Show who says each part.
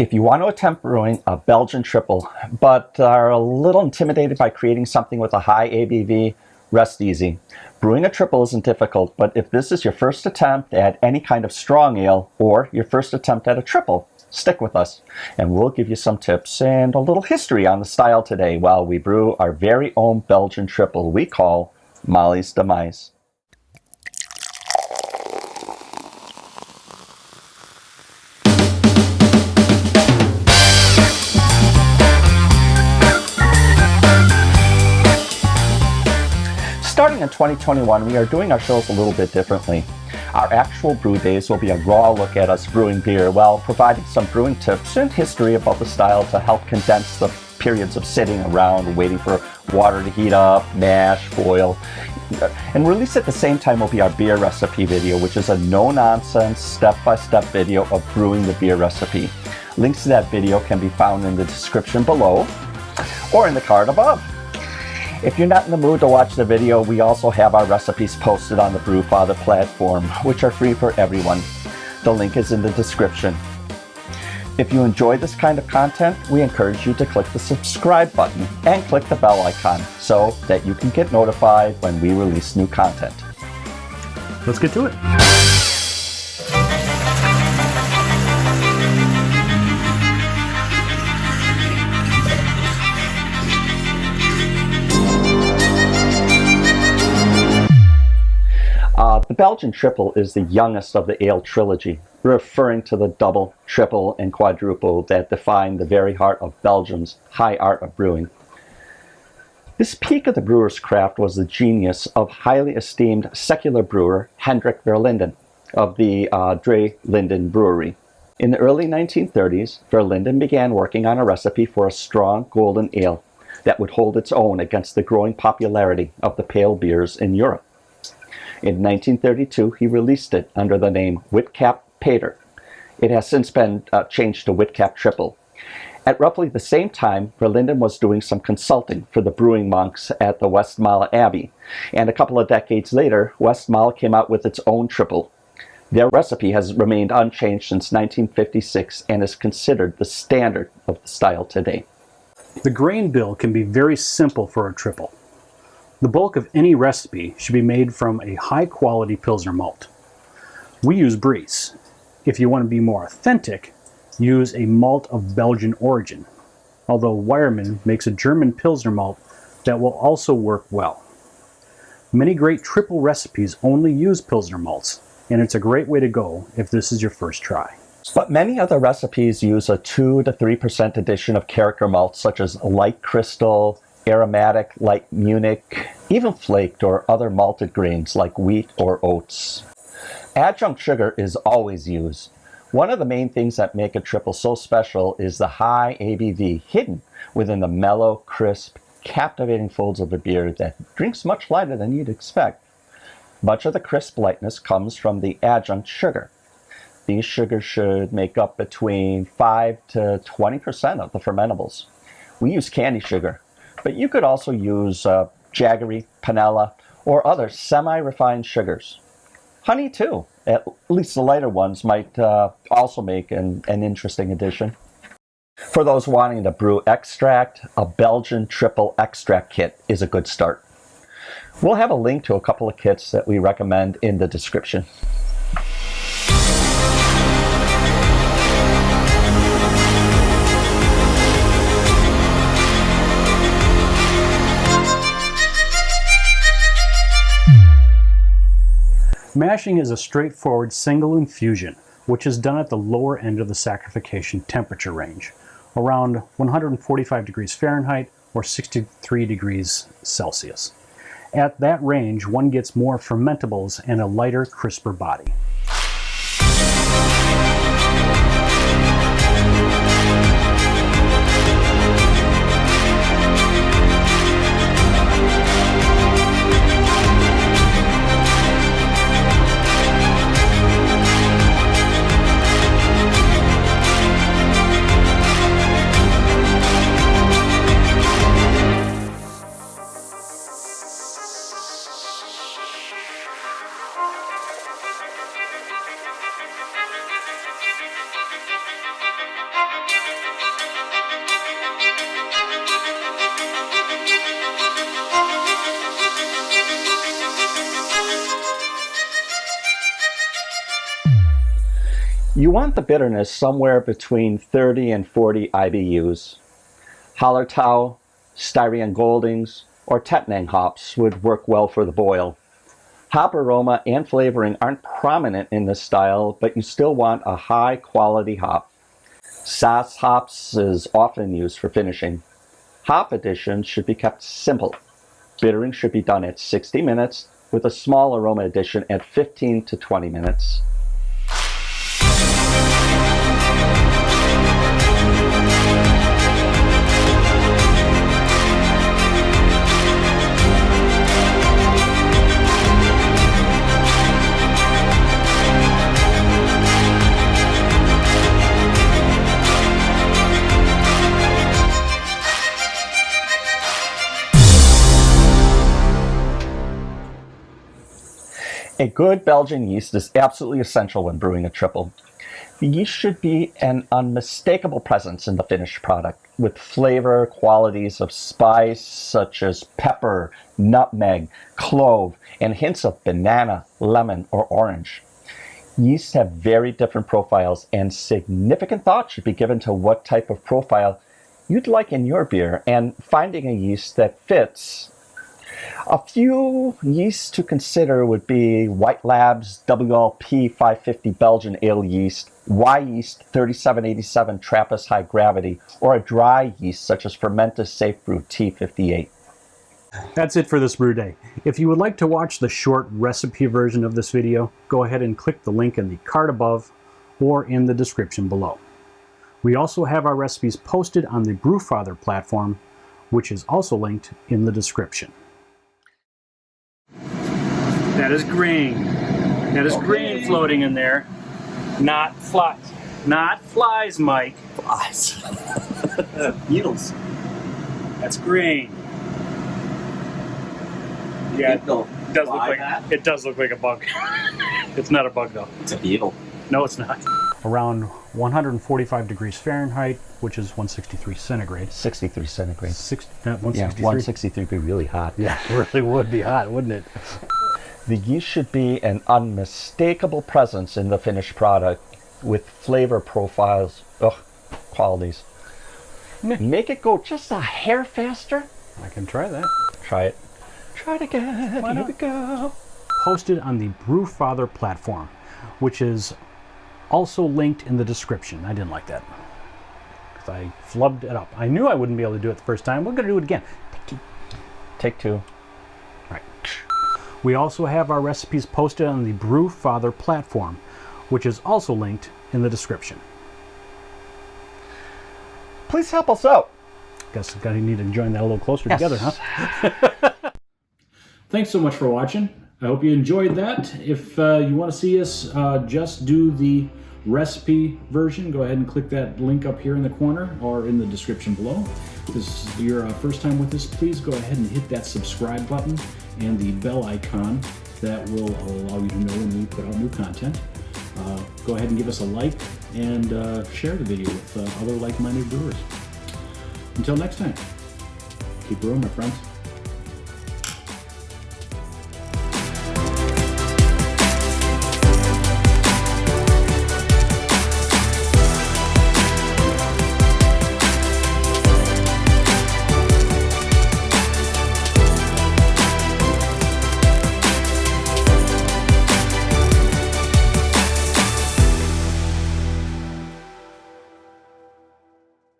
Speaker 1: If you want to attempt brewing a Belgian triple, but are a little intimidated by creating something with a high ABV, rest easy. Brewing a triple isn't difficult, but if this is your first attempt at any kind of strong ale or your first attempt at a triple, stick with us and we'll give you some tips and a little history on the style today while we brew our very own Belgian triple we call Molly's Demise. Starting in 2021, we are doing our shows a little bit differently. Our actual brew days will be a raw look at us brewing beer while providing some brewing tips and history about the style to help condense the periods of sitting around waiting for water to heat up, mash, boil. And released at the same time will be our beer recipe video, which is a no-nonsense, step-by-step video of brewing the beer recipe. Links to that video can be found in the description below or in the card above. If you're not in the mood to watch the video, we also have our recipes posted on the Brewfather platform, which are free for everyone. The link is in the description. If you enjoy this kind of content, we encourage you to click the subscribe button and click the bell icon so that you can get notified when we release new content.
Speaker 2: Let's get to it.
Speaker 1: The Belgian Triple is the youngest of the ale trilogy, referring to the double, triple, and quadruple that define the very heart of Belgium's high art of brewing. This peak of the brewer's craft was the genius of highly esteemed secular brewer Hendrik Verlinden of the Drie Linden Brewery. In the early 1930s, Verlinden began working on a recipe for a strong golden ale that would hold its own against the growing popularity of the pale beers in Europe. In 1932, he released it under the name Whitcap Pater. It has since been changed to Whitcap Triple. At roughly the same time, Verlinden was doing some consulting for the brewing monks at the Westmalle Abbey, and a couple of decades later, Westmalle came out with its own triple. Their recipe has remained unchanged since 1956 and is considered the standard of the style today.
Speaker 2: The grain bill can be very simple for a triple. The bulk of any recipe should be made from a high-quality Pilsner malt. We use Breeze. If you want to be more authentic, use a malt of Belgian origin, although Weyermann makes a German Pilsner malt that will also work well. Many great triple recipes only use Pilsner malts, and it's a great way to go if this is your first try.
Speaker 1: But many other recipes use a 2 to 3% addition of character malts such as light crystal, aromatic like Munich, even flaked or other malted grains like wheat or oats. Adjunct sugar is always used. One of the main things that make a triple so special is the high ABV hidden within the mellow, crisp, captivating folds of the beer that drinks much lighter than you'd expect. Much of the crisp lightness comes from the adjunct sugar. These sugars should make up between 5 to 20% of the fermentables. We use candy sugar, but you could also use jaggery, panela, or other semi-refined sugars. Honey too, at least the lighter ones, might also make an interesting addition. For those wanting to brew extract, a Belgian Triple extract kit is a good start. We'll have a link to a couple of kits that we recommend in the description.
Speaker 2: Mashing is a straightforward single infusion, which is done at the lower end of the saccharification temperature range, around 145 degrees Fahrenheit or 63 degrees Celsius. At that range, one gets more fermentables and a lighter, crisper body.
Speaker 1: You want the bitterness somewhere between 30 and 40 IBUs. Hallertau, Styrian Goldings, or Tettnang hops would work well for the boil. Hop aroma and flavoring aren't prominent in this style, but you still want a high quality hop. Saaz hops is often used for finishing. Hop additions should be kept simple. Bittering should be done at 60 minutes, with a small aroma addition at 15 to 20 minutes. A good Belgian yeast is absolutely essential when brewing a triple. The yeast should be an unmistakable presence in the finished product, with flavor qualities of spice such as pepper, nutmeg, clove, and hints of banana, lemon, or orange. Yeasts have very different profiles, and significant thought should be given to what type of profile you'd like in your beer and finding a yeast that fits. A few yeasts to consider would be White Labs WLP 550 Belgian Ale yeast, Y yeast 3787 Trappist High Gravity, or a dry yeast such as Fermentus Safe Brew T58.
Speaker 2: That's it for this brew day. If you would like to watch the short recipe version of this video, go ahead and click the link in the card above or in the description below. We also have our recipes posted on the Brewfather platform, which is also linked in the description. That is grain. That is grain floating in there. Not flies. Not flies, Mike.
Speaker 1: Flies.
Speaker 2: Beetles. That's grain. Yeah, it does look like that? It does look like a bug. It's not a bug though.
Speaker 1: It's a beetle.
Speaker 2: No, it's not. Around 145 degrees Fahrenheit, which is 163 centigrade.
Speaker 1: 63 centigrade.
Speaker 2: 163?
Speaker 1: Yeah, 163 would be really hot.
Speaker 2: Yeah, it really would be hot, wouldn't it?
Speaker 1: The yeast should be an unmistakable presence in the finished product with flavor profiles, qualities. Make it go just a hair faster.
Speaker 2: I can try that.
Speaker 1: Try it. Try it again. Here we go.
Speaker 2: Posted on the Brewfather platform, which is also linked in the description. I didn't like that because I flubbed it up. I knew I wouldn't be able to do it the first time. We're going to do it again.
Speaker 1: Take two.
Speaker 2: Right. We also have our recipes posted on the Brewfather platform, which is also linked in the description.
Speaker 1: Please help us out.
Speaker 2: Guess we need to join that a little closer together, huh? Thanks so much for watching. I hope you enjoyed that. If you want to see us just do the recipe version, go ahead and click that link up here in the corner or in the description below. If this is your first time with us, please go ahead and hit that subscribe button and the bell icon. That will allow you to know when we put out new content. Go ahead and give us a like and share the video with other like-minded brewers. Until next time, keep brewing, my friends.